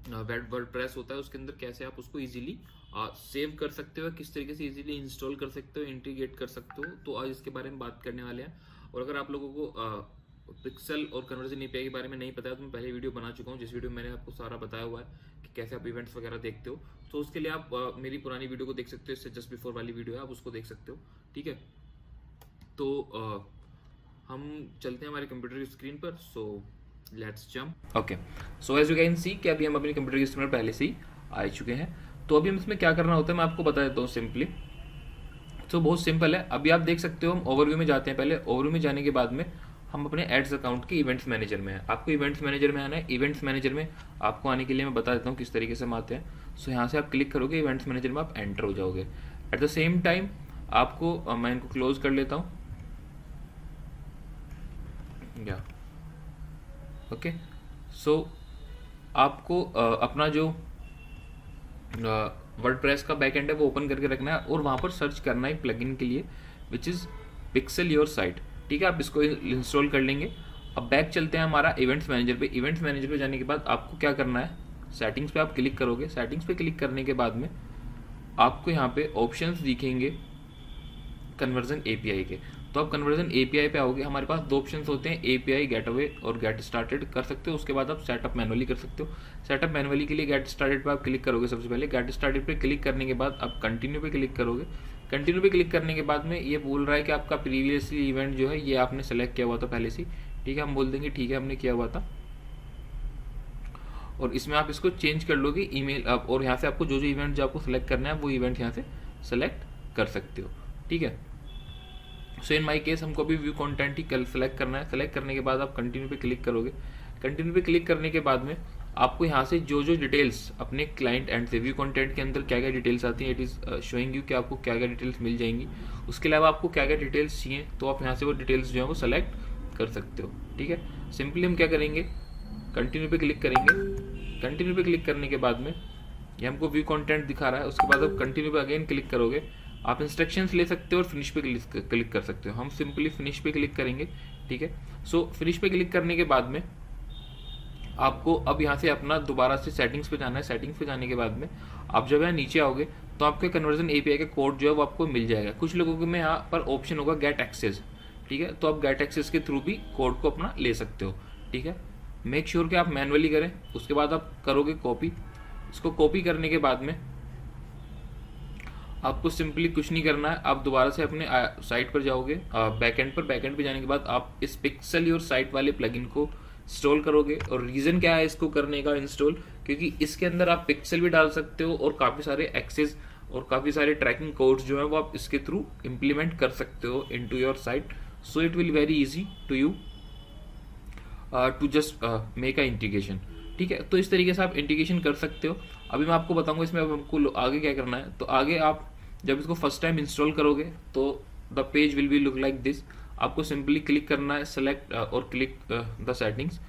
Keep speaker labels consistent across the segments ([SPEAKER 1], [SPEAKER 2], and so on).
[SPEAKER 1] WordPress होता है उसके अंदर कैसे आप उसको इजीली सेव कर सकते हो, किस तरीके से इजीली इंस्टॉल कर सकते हो, इंटीग्रेट कर सकते हो। तो आज इसके बारे में बात करने वाले हैं। और अगर आप लोगों को पिक्सल और कन्वर्जन एपीआई के बारे में नहीं पता है तो मैं पहले वीडियो बना चुका हूँ, जिस वीडियो में मैंने आपको सारा बताया हुआ है कि कैसे आप इवेंट्स वगैरह देखते हो। तो उसके लिए आप मेरी पुरानी वीडियो को देख सकते हो, इससे जस्ट बिफोर वाली वीडियो है, आप उसको देख सकते हो। ठीक है, तो हम चलते हैं हमारे कंप्यूटर की स्क्रीन पर। So let's jump. Okay, so as you can see कि अभी हम अपनी कंप्यूटर की स्क्रीन पर पहले से ही आ चुके हैं। तो अभी हम इसमें क्या करना होता है मैं आपको बता देता हूँ सिंपली। तो बहुत सिंपल है, अभी आप देख सकते हो हम ओवरव्यू में जाते हैं। पहले ओवरव्यू में जाने के बाद में हम अपने एड्स अकाउंट के इवेंट्स मैनेजर में है। आपको इवेंट्स मैनेजर में आना है। इवेंट्स मैनेजर में आपको आने के लिए मैं बता देता हूँ किस तरीके से हम आते हैं। सो यहाँ से आप क्लिक करोगे, इवेंट्स मैनेजर में आप एंटर हो जाओगे। एट द सेम टाइम आपको मैं इनको क्लोज कर लेता हूँ या ओके। सो आपको अपना जो वर्डप्रेस का बैकएंड है वो ओपन करके रखना है और वहाँ पर सर्च करना है प्लगइन के लिए, which is pixel your site. ठीक है, आप इसको इंस्टॉल कर लेंगे। अब बैक चलते हैं हमारा इवेंट्स मैनेजर पे। इवेंट्स मैनेजर पे जाने के बाद आपको क्या करना है, सेटिंग्स पे आप क्लिक करोगे। सेटिंग्स पे क्लिक करने के बाद में आपको यहाँ पे ऑप्शंस दिखेंगे कन्वर्जन एपीआई के। तो आप कन्वर्जन एपीआई पे आओगे, हमारे पास दो ऑप्शंस होते हैं, एपीआई गेटअवे और गेट स्टार्टेड कर सकते हो। उसके बाद आप सेटअप मैनुअली कर सकते हो। सेटअप मैनुअली के लिए गेट स्टार्टेड पे आप क्लिक करोगे। सबसे पहले गेट स्टार्टेड पे क्लिक करने के बाद आप कंटिन्यू पे क्लिक करोगे। कंटिन्यू पे क्लिक करने के बाद में ये बोल रहा है कि आपका प्रीवियसली इवेंट जो है ये आपने सेलेक्ट किया हुआ था पहले से। ठीक है, हम बोल देंगे ठीक है हमने किया हुआ था, और इसमें आप इसको चेंज कर लोगे ईमेल और यहाँ से आपको जो जो इवेंट जो आपको सेलेक्ट करना है वो इवेंट यहाँ से सेलेक्ट कर सकते हो। ठीक है, सो इन माई केस हमको अभी व्यू कंटेंट ही कल सेलेक्ट करना है। सेलेक्ट करने के बाद आप कंटिन्यू पे क्लिक करोगे। कंटिन्यू पे क्लिक करने के बाद में आपको यहाँ से जो जो डिटेल्स अपने क्लाइंट एंड से व्यू कंटेंट के अंदर क्या क्या डिटेल्स आती हैं, इट इज़ शोइंग यू कि आपको क्या क्या डिटेल्स मिल जाएंगी। उसके अलावा आपको क्या क्या डिटेल्स चाहिए तो आप यहाँ से वो डिटेल्स जो है वो सेलेक्ट कर सकते हो। ठीक है, सिंपली हम क्या करेंगे, कंटिन्यू पे क्लिक करेंगे। कंटिन्यू पे क्लिक करने के बाद में ये हमको व्यू कंटेंट दिखा रहा है। उसके बाद आप कंटिन्यू पे अगेन क्लिक करोगे। आप इंस्ट्रक्शंस ले सकते हो और फिनिश पे क्लिक कर सकते हो। हम सिंपली फिनिश पे क्लिक करेंगे। ठीक है, सो फिनिश पे क्लिक करने के बाद में आपको अब यहाँ से अपना दोबारा से सेटिंग्स पे जाना है। सेटिंग्स पे जाने के बाद में आप जब यहाँ नीचे आओगे तो आपके कन्वर्जन एपीआई का कोड जो है वो आपको मिल जाएगा। कुछ लोगों के में यहाँ पर ऑप्शन होगा गेट एक्सेस। ठीक है, तो आप गेट एक्सेस के थ्रू भी कोड को अपना ले सकते हो। ठीक है, मेक श्योर कि आप मैनुअली करें। उसके बाद आप करोगे कॉपी। इसको कॉपी करने के बाद में आपको सिंपली कुछ नहीं करना है, आप दोबारा से अपने साइट पर जाओगे बैकएंड पर। बैकएंड पे जाने के बाद आप इस पिक्सल योर साइट वाले प्लगइन को इंस्टॉल करोगे। और रीज़न क्या है इसको करने का इंस्टॉल, क्योंकि इसके अंदर आप पिक्सल भी डाल सकते हो और काफ़ी सारे एक्सेस और काफ़ी सारे ट्रैकिंग कोड्स जो है वो आप इसके थ्रू इम्प्लीमेंट कर सकते हो into your site. So it will very easy to you to just make a integration. ठीक है, तो इस तरीके से आप इंटीग्रेशन कर सकते हो। अभी मैं आपको बताऊंगा इसमें अब हमको आगे क्या करना है। तो आगे आप जब इसको फर्स्ट टाइम इंस्टॉल करोगे तो the page will be look like this. आपको सिंपली क्लिक करना है, सेलेक्ट और क्लिक द सेटिंग्स।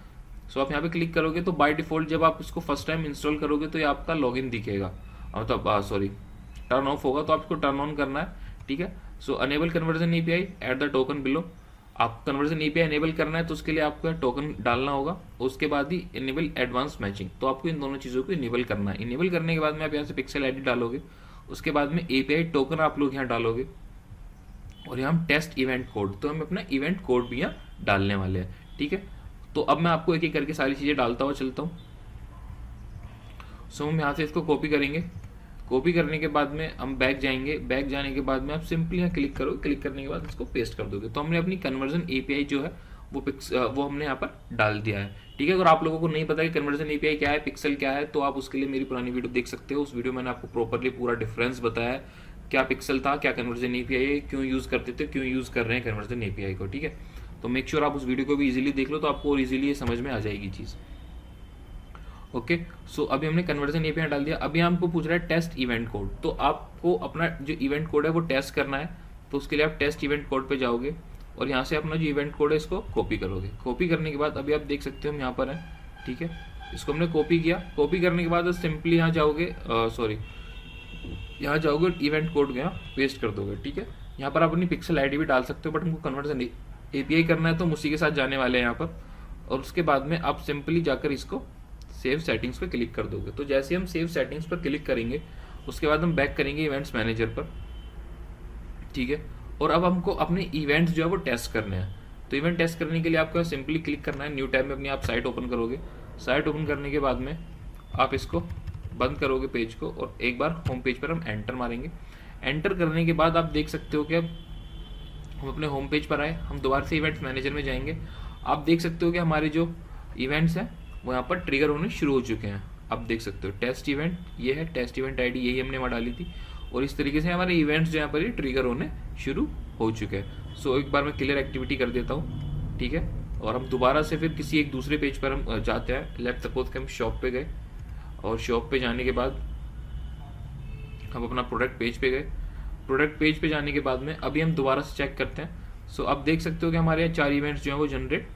[SPEAKER 1] सो आप यहाँ पे क्लिक करोगे तो बाय डिफॉल्ट जब आप इसको फर्स्ट टाइम इंस्टॉल करोगे तो ये आपका लॉगिन दिखेगा, मतलब सॉरी टर्न ऑफ होगा, तो आपको टर्न ऑन करना है। ठीक है, so enable conversion API at the token below. आपको कन्वर्जन एपीआई एनेबल करना है तो उसके लिए आपको टोकन डालना होगा। उसके बाद ही इनेबल एडवांस मैचिंग, तो आपको इन दोनों चीज़ों को इनेबल करना है। इनेबल करने के बाद में आप यहाँ से पिक्सल आईडी डालोगे। उसके बाद में एपीआई टोकन आप लोग यहाँ डालोगे और यहाँ हम टेस्ट इवेंट कोड, तो हम अपना इवेंट कोड भी यहाँ डालने वाले हैं। ठीक है, तो अब मैं आपको एक एक करके सारी चीज़ें डालता हुआ चलता हूँ। सो हम यहाँ से इसको कॉपी करेंगे। कॉपी करने के बाद में हम बैक जाएंगे। बैक जाने के बाद में आप सिंपली यहाँ क्लिक करोगे। क्लिक करने के बाद इसको पेस्ट कर दोगे। तो हमने अपनी कन्वर्जन एपीआई जो है वो हमने यहाँ पर डाल दिया है। ठीक है, अगर आप लोगों को नहीं पता कि कन्वर्जन एपीआई क्या है, पिक्सल क्या है, तो आप उसके लिए मेरी पुरानी वीडियो देख सकते हो। उस वीडियो में मैंने आपको प्रॉपरली पूरा डिफरेंस बताया है, क्या पिक्सल था, क्या कन्वर्जन एपीआई है, क्यों यूज़ करते थे, क्यों यूज़ कर रहे हैं कन्वर्जन एपीआई को। ठीक है, तो मेक श्योर आप उस वीडियो को भी इजीली देख लो, तो आपको और इजीली ये समझ में आ जाएगी चीज़। ओके, सो अभी हमने कन्वर्जन एपीआई डाल दिया। अभी हमको पूछ रहा है टेस्ट इवेंट कोड, तो आपको अपना जो इवेंट कोड है वो टेस्ट करना है। तो उसके लिए आप टेस्ट इवेंट कोड पे जाओगे और यहाँ से अपना जो इवेंट कोड है इसको कॉपी करोगे। कॉपी करने के बाद अभी आप देख सकते हो हम यहाँ पर हैं। ठीक है, इसको हमने कॉपी किया। कॉपी करने के बाद सिंपली यहाँ जाओगे, यहाँ जाओगे इवेंट कोड यहाँ पेस्ट कर दोगे। ठीक है, यहाँ पर आप अपनी पिक्सल आईडी भी डाल सकते हो, बट हमको कन्वर्जन एपीआई करना है तो हम उसी के साथ जाने वाले हैं यहाँ पर। और उसके बाद में आप सिंपली जाकर इसको सेव सेटिंग्स पर क्लिक कर दोगे। तो जैसे हम सेव सेटिंग्स पर क्लिक करेंगे उसके बाद हम बैक करेंगे इवेंट्स मैनेजर पर, ठीक है। और अब हमको अपने इवेंट्स जो है वो टेस्ट करने हैं। तो इवेंट टेस्ट करने के लिए आपको सिंपली क्लिक करना है, न्यू टैब में अपनी आप साइट ओपन करोगे। साइट ओपन करने के बाद में आप इसको बंद करोगे पेज को, और एक बार होम पेज पर हम एंटर मारेंगे। एंटर करने के बाद आप देख सकते हो कि अब हम अपने होम पेज पर आए, हम दोबारा से इवेंट्स मैनेजर में जाएंगे। आप देख सकते हो कि हमारे जो इवेंट्स हैं वो यहाँ पर ट्रिगर होने शुरू हो चुके हैं। आप देख सकते हो टेस्ट इवेंट ये है, टेस्ट इवेंट आईडी यही हमने वहाँ डाली थी, और इस तरीके से हमारे इवेंट्स जो यहाँ पर ये ट्रिगर होने शुरू हो चुके हैं। सो एक बार मैं क्लियर एक्टिविटी कर देता हूँ, ठीक है। और हम दोबारा से फिर किसी एक दूसरे पेज पर हम जाते हैं। लेट्स सपोज कि हम शॉप पे गए, और शॉप पे जाने के बाद हम अपना प्रोडक्ट पेज पे गए। प्रोडक्ट पेज पे जाने के बाद में अभी हम दोबारा से चेक करते हैं। सो अब देख सकते हो कि हमारे यहाँ 4 इवेंट्स जो हैं वो जनरेट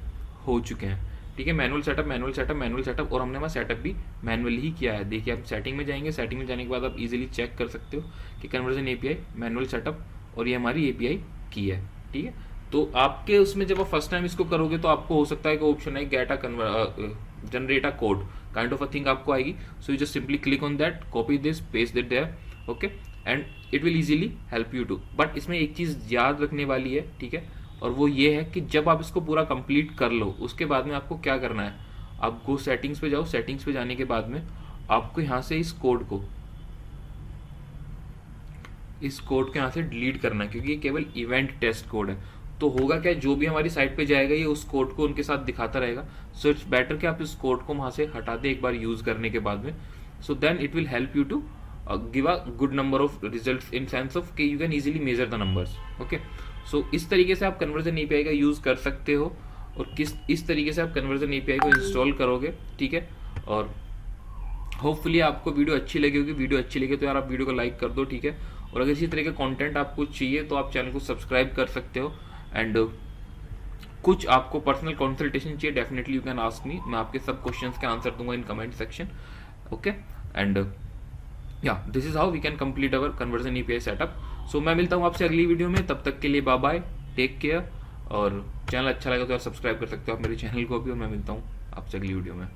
[SPEAKER 1] हो चुके हैं, ठीक है। Manual setup, manual setup, manual setup, और हमने वहाँ सेटअप भी मैनुअली ही किया है। देखिए आप सेटिंग में जाएंगे, सेटिंग में जाने के बाद आप इजीली चेक कर सकते हो कि कन्वर्जन एपीआई, मैनुअल सेटअप, और ये हमारी एपीआई की है, ठीक है। तो आपके उसमें जब आप फर्स्ट टाइम इसको करोगे तो आपको हो सकता है कि ऑप्शन है get a generate a code kind of a thing आपको आएगी। So you just simply click on that, copy this, paste it there, okay, and it will easily help you to. But इसमें एक चीज़ याद रखने वाली है, ठीक है, और वो ये है कि जब आप इसको पूरा कंप्लीट कर लो उसके बाद में आपको क्या करना है, आप गो सेटिंग्स पे जाओ। सेटिंग्स पे जाने के बाद में आपको यहाँ से इस कोड को यहाँ से डिलीट करना है, क्योंकि ये केवल इवेंट टेस्ट कोड है। तो होगा क्या, जो भी हमारी साइट पे जाएगा ये उस कोड को उनके साथ दिखाता रहेगा। सो इट्स बेटर कि आप इस कोड को वहाँ से हटा दें एक बार यूज करने के बाद में। So then it will help you to give a good number of results in sense of कि you can easily measure the numbers, okay. So इस तरीके से आप कन्वर्जन एपीआई का यूज कर सकते हो, और इस तरीके से आप कन्वर्जन एपीआई को इंस्टॉल करोगे, ठीक है। और होपफुली आपको वीडियो अच्छी लगी होगी। वीडियो अच्छी लगी तो यार आप वीडियो को लाइक कर दो, ठीक है। और अगर इसी तरह का कंटेंट आपको चाहिए तो आप चैनल को सब्सक्राइब कर सकते हो। एंड कुछ आपको पर्सनल कंसल्टेशन चाहिए, definitely you can ask me, मैं आपके सब क्वेश्चंस के आंसर दूंगा in comment section, okay. And या this is how we can complete our conversion API setup. So मैं मिलता हूँ आपसे अगली वीडियो में, तब तक के लिए बाय बाय, टेक केयर। और चैनल अच्छा लगा तो यार सब्सक्राइब कर सकते हो आप मेरे चैनल को भी, और मैं मिलता हूँ आपसे अगली वीडियो में।